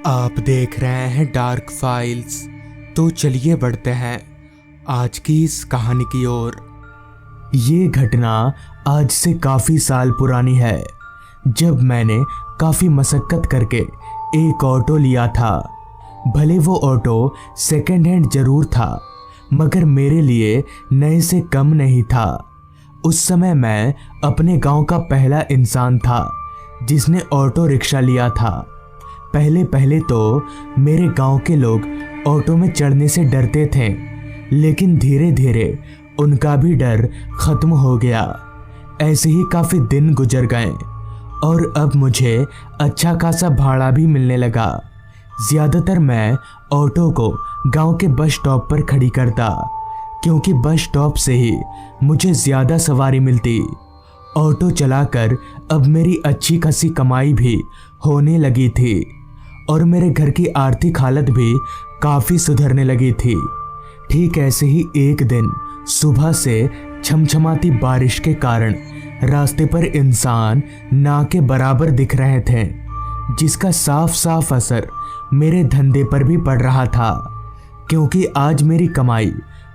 आप देख रहे हैं डार्क फाइल्स। तो चलिए बढ़ते हैं आज की इस कहानी की ओर। ये घटना आज से काफ़ी साल पुरानी है, जब मैंने काफ़ी मशक्क़त करके एक ऑटो लिया था। भले वो ऑटो सेकंड हैंड ज़रूर था, मगर मेरे लिए नए से कम नहीं था। उस समय मैं अपने गांव का पहला इंसान था जिसने ऑटो रिक्शा लिया था। पहले पहले तो मेरे गांव के लोग ऑटो में चढ़ने से डरते थे, लेकिन धीरे धीरे उनका भी डर खत्म हो गया। ऐसे ही काफ़ी दिन गुजर गए और अब मुझे अच्छा खासा भाड़ा भी मिलने लगा। ज़्यादातर मैं ऑटो को गांव के बस स्टॉप पर खड़ी करता, क्योंकि बस स्टॉप से ही मुझे ज़्यादा सवारी मिलती। ऑटो चलाकर अब मेरी अच्छी खासी कमाई भी होने लगी थी और मेरे घर की आर्थिक हालत भी काफ़ी सुधरने लगी थी। ठीक ऐसे ही एक दिन सुबह से छमछमाती बारिश के कारण रास्ते पर इंसान ना के बराबर दिख रहे थे, जिसका साफ साफ असर मेरे धंधे पर भी पड़ रहा था, क्योंकि आज मेरी कमाई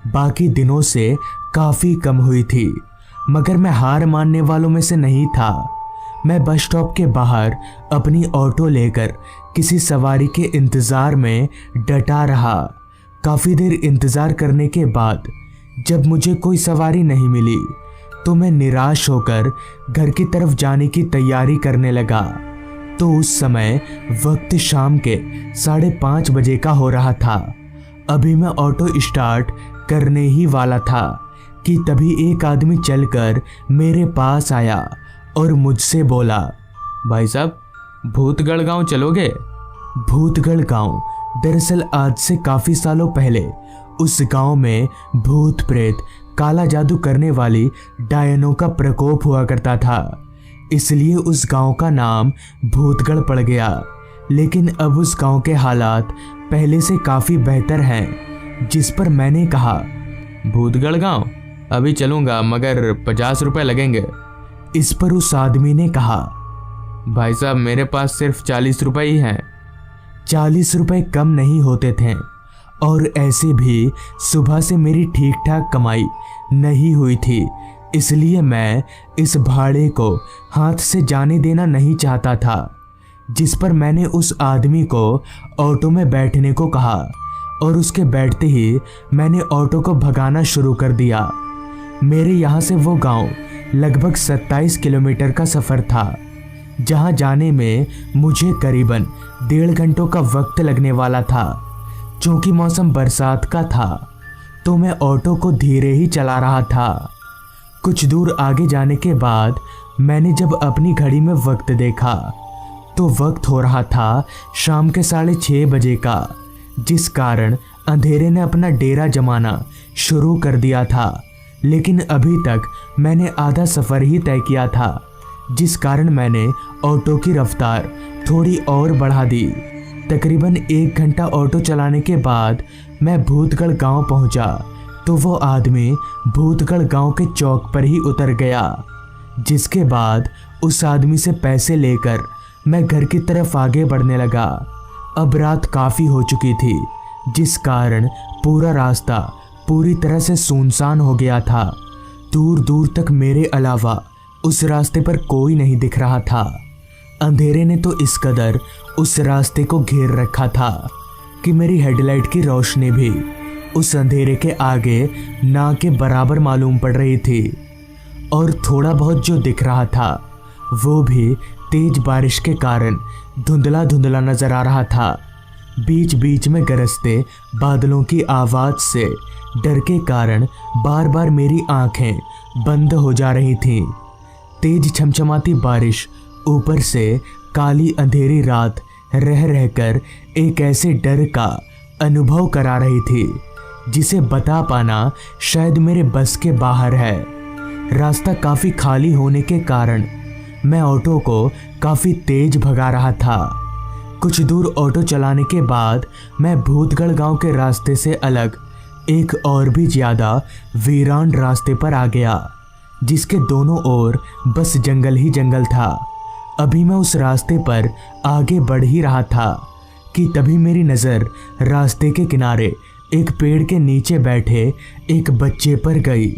बाकी दिनों से काफ़ी कम हुई थी। मगर मैं हार मानने वालों में से नहीं था। मैं बस स्टॉप के बाहर अपनी ऑटो लेकर किसी सवारी के इंतज़ार में डटा रहा। काफ़ी देर इंतज़ार करने के बाद जब मुझे कोई सवारी नहीं मिली तो मैं निराश होकर घर की तरफ जाने की तैयारी करने लगा। तो उस समय वक्त शाम के 5:30 बजे का हो रहा था। अभी मैं ऑटो स्टार्ट करने ही वाला था कि तभी एक आदमी चलकर मेरे पास आया और मुझसे बोला, भाई साहब, भूतगढ़ गांव चलोगे? भूतगढ़ गांव दरअसल आज से काफ़ी सालों पहले उस गांव में भूत प्रेत काला जादू करने वाली डायनों का प्रकोप हुआ करता था, इसलिए उस गांव का नाम भूतगढ़ पड़ गया। लेकिन अब उस गांव के हालात पहले से काफ़ी बेहतर हैं, जिस पर मैंने कहा, भूतगढ़ गांव अभी चलूँगा, मगर 50 रुपये लगेंगे। इस पर उस आदमी ने कहा, भाई साहब, मेरे पास सिर्फ 40 रुपये ही हैं। 40 रुपये कम नहीं होते थे और ऐसे भी सुबह से मेरी ठीक ठाक कमाई नहीं हुई थी, इसलिए मैं इस भाड़े को हाथ से जाने देना नहीं चाहता था। जिस पर मैंने उस आदमी को ऑटो में बैठने को कहा और उसके बैठते ही मैंने ऑटो को भगाना शुरू कर दिया। मेरे यहाँ से वो गांव लगभग 27 किलोमीटर का सफ़र था, जहाँ जाने में मुझे करीबन 1.5 घंटों का वक्त लगने वाला था। चूँकि मौसम बरसात का था तो मैं ऑटो को धीरे ही चला रहा था। कुछ दूर आगे जाने के बाद मैंने जब अपनी घड़ी में वक्त देखा तो वक्त हो रहा था शाम के 6:30 बजे का, जिस कारण अंधेरे ने अपना डेरा जमाना शुरू कर दिया था। लेकिन अभी तक मैंने आधा सफ़र ही तय किया था, जिस कारण मैंने ऑटो की रफ्तार थोड़ी और बढ़ा दी। तकरीबन 1 घंटा ऑटो चलाने के बाद मैं भूतगढ़ गांव पहुंचा तो वो आदमी भूतगढ़ गांव के चौक पर ही उतर गया, जिसके बाद उस आदमी से पैसे लेकर मैं घर की तरफ आगे बढ़ने लगा। अब रात काफ़ी हो चुकी थी, जिस कारण पूरा रास्ता पूरी तरह से सुनसान हो गया था। दूर दूर तक मेरे अलावा उस रास्ते पर कोई नहीं दिख रहा था। अंधेरे ने तो इस कदर उस रास्ते को घेर रखा था कि मेरी हेडलाइट की रोशनी भी उस अंधेरे के आगे ना के बराबर मालूम पड़ रही थी। और थोड़ा बहुत जो दिख रहा था वो भी तेज बारिश के कारण धुंधला धुंधला नजर आ रहा था। बीच बीच में गरजते बादलों की आवाज़ से डर के कारण बार बार मेरी आंखें बंद हो जा रही थीं। तेज छमछमाती बारिश ऊपर से काली अंधेरी रात रह रहकर एक ऐसे डर का अनुभव करा रही थी जिसे बता पाना शायद मेरे बस के बाहर है। रास्ता काफ़ी खाली होने के कारण मैं ऑटो को काफ़ी तेज भगा रहा था। कुछ दूर ऑटो चलाने के बाद मैं भूतगढ़ गांव के रास्ते से अलग एक और भी ज़्यादा वीरान रास्ते पर आ गया, जिसके दोनों ओर बस जंगल ही जंगल था। अभी मैं उस रास्ते पर आगे बढ़ ही रहा था कि तभी मेरी नज़र रास्ते के किनारे एक पेड़ के नीचे बैठे एक बच्चे पर गई,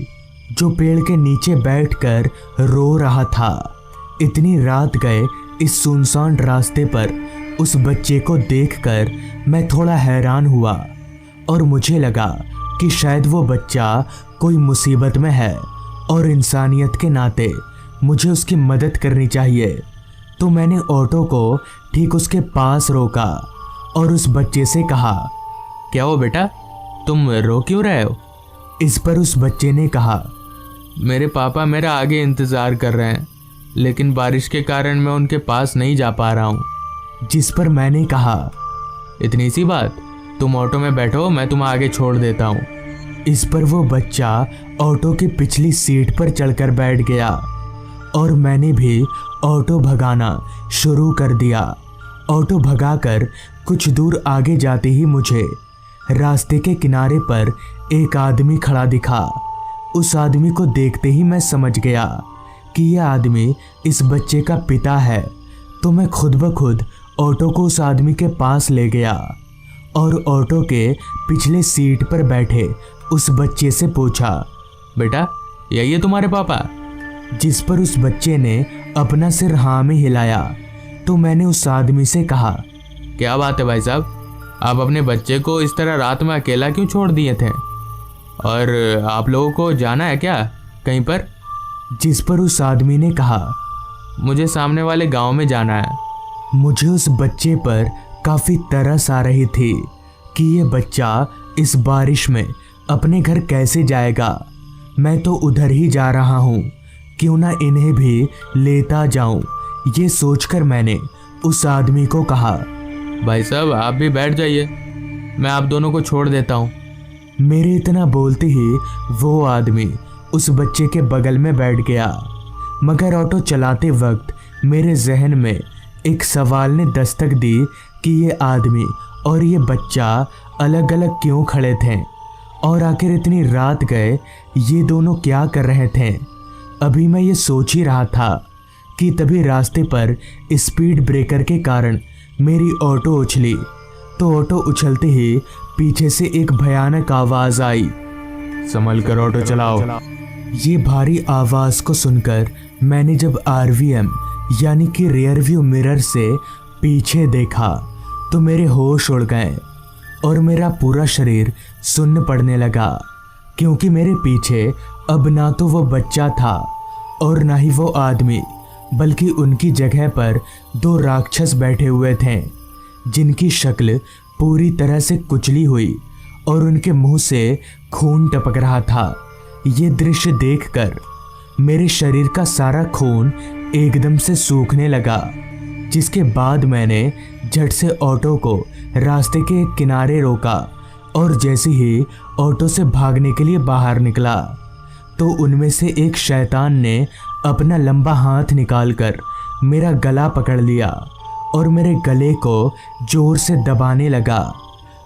जो पेड़ के नीचे बैठकर रो रहा था। इतनी रात गए इस सुनसान रास्ते पर उस बच्चे को देखकर मैं थोड़ा हैरान हुआ और मुझे लगा कि शायद वो बच्चा कोई मुसीबत में है और इंसानियत के नाते मुझे उसकी मदद करनी चाहिए। तो मैंने ऑटो को ठीक उसके पास रोका और उस बच्चे से कहा, क्या हो बेटा, तुम रो क्यों रहे हो? इस पर उस बच्चे ने कहा, मेरे पापा मेरा आगे इंतज़ार कर रहे हैं, लेकिन बारिश के कारण मैं उनके पास नहीं जा पा रहा हूँ। जिस पर मैंने कहा, इतनी सी बात, तुम ऑटो में बैठो, मैं तुम्हें आगे छोड़ देता हूँ। इस पर वो बच्चा ऑटो की पिछली सीट पर चढ़कर बैठ गया और मैंने भी ऑटो भगाना शुरू कर दिया। ऑटो भगाकर कुछ दूर आगे जाते ही मुझे रास्ते के किनारे पर एक आदमी खड़ा दिखा। उस आदमी को देखते ही मैं समझ गया कि यह आदमी इस बच्चे का पिता है। तो मैं खुद ब खुद ऑटो को उस आदमी के पास ले गया और ऑटो के पिछले सीट पर बैठे उस बच्चे से पूछा, बेटा यही है तुम्हारे पापा? जिस पर उस बच्चे ने अपना सिर हाँ में हिलाया। तो मैंने उस आदमी से कहा, क्या बात है भाई साहब, आप अपने बच्चे को इस तरह रात में अकेला क्यों छोड़ दिए थे? और आप लोगों को जाना है क्या कहीं पर? जिस पर उस आदमी ने कहा, मुझे सामने वाले गांव में जाना है। मुझे उस बच्चे पर काफ़ी तरस आ रही थी कि ये बच्चा इस बारिश में अपने घर कैसे जाएगा। मैं तो उधर ही जा रहा हूँ, क्यों ना इन्हें भी लेता जाऊँ। ये सोचकर मैंने उस आदमी को कहा, भाई साहब आप भी बैठ जाइए, मैं आप दोनों को छोड़ देता हूँ। मेरे इतना बोलते ही वो आदमी उस बच्चे के बगल में बैठ गया। मगर ऑटो चलाते वक्त मेरे जहन में एक सवाल ने दस्तक दी कि ये आदमी और ये बच्चा अलग अलग क्यों खड़े थे और आखिर इतनी रात गए ये दोनों क्या कर रहे थे। अभी मैं ये सोच ही रहा था कि तभी रास्ते पर स्पीड ब्रेकर के कारण मेरी ऑटो उछली। तो ऑटो उछलते ही पीछे से एक भयानक आवाज़ आई, संभल कर ऑटो चलाओ। ये भारी आवाज़ को सुनकर मैंने जब RVM यानी कि रियर व्यू मिरर से पीछे देखा तो मेरे होश उड़ गए और मेरा पूरा शरीर सुन्न पड़ने लगा, क्योंकि मेरे पीछे अब ना तो वो बच्चा था और ना ही वो आदमी, बल्कि उनकी जगह पर दो राक्षस बैठे हुए थे, जिनकी शक्ल पूरी तरह से कुचली हुई और उनके मुंह से खून टपक रहा था। ये दृश्य देखकर मेरे शरीर का सारा खून एकदम से सूखने लगा, जिसके बाद मैंने झट से ऑटो को रास्ते के एक किनारे रोका और जैसे ही ऑटो से भागने के लिए बाहर निकला तो उनमें से एक शैतान ने अपना लंबा हाथ निकालकर मेरा गला पकड़ लिया और मेरे गले को जोर से दबाने लगा।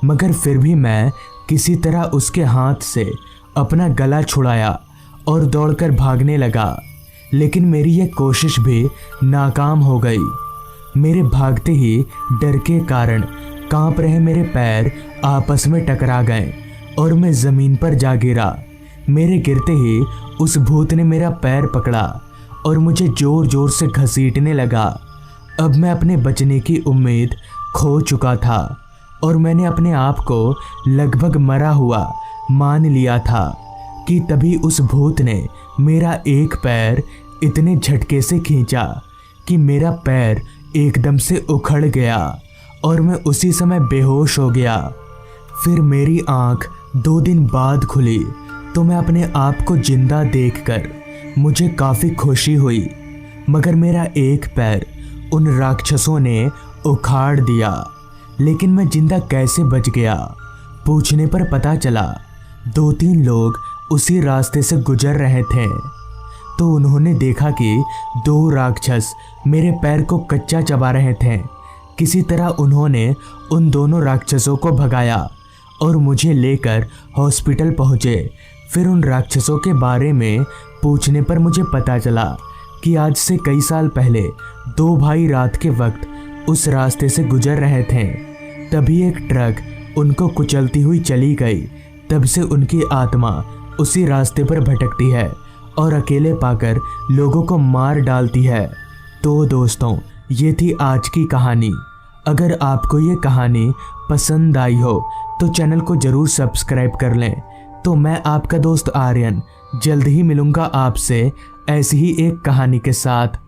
मगर फिर भी मैं किसी तरह उसके हाथ से अपना गला छुड़ाया और दौड़कर भागने लगा, लेकिन मेरी यह कोशिश भी नाकाम हो गई। मेरे भागते ही डर के कारण कांप रहे मेरे पैर आपस में टकरा गए और मैं ज़मीन पर जा गिरा। मेरे गिरते ही उस भूत ने मेरा पैर पकड़ा और मुझे जोर जोर से घसीटने लगा। अब मैं अपने बचने की उम्मीद खो चुका था और मैंने अपने आप को लगभग मरा हुआ मान लिया था कि तभी उस भूत ने मेरा एक पैर इतने झटके से खींचा कि मेरा पैर एकदम से उखड़ गया और मैं उसी समय बेहोश हो गया। फिर मेरी आंख 2 दिन बाद खुली तो मैं अपने आप को जिंदा देखकर मुझे काफ़ी खुशी हुई, मगर मेरा एक पैर उन राक्षसों ने उखाड़ दिया। लेकिन मैं जिंदा कैसे बच गया? पूछने पर पता चला 2-3 लोग उसी रास्ते से गुजर रहे थे, तो उन्होंने देखा कि 2 राक्षस मेरे पैर को कच्चा चबा रहे थे। किसी तरह उन्होंने उन दोनों राक्षसों को भगाया और मुझे लेकर हॉस्पिटल पहुँचे। फिर उन राक्षसों के बारे में पूछने पर मुझे पता चला कि आज से कई साल पहले 2 भाई रात के वक्त उस रास्ते से गुजर रहे थे। तभी एक ट्रक उनको कुचलती हुई चली गई। तब से उनकी आत्मा उसी रास्ते पर भटकती है और अकेले पाकर लोगों को मार डालती है। तो दोस्तों, ये थी आज की कहानी। अगर आपको ये कहानी पसंद आई हो तो चैनल को ज़रूर सब्सक्राइब कर लें। तो मैं आपका दोस्त आर्यन जल्द ही मिलूँगा आपसे ऐसी ही एक कहानी के साथ।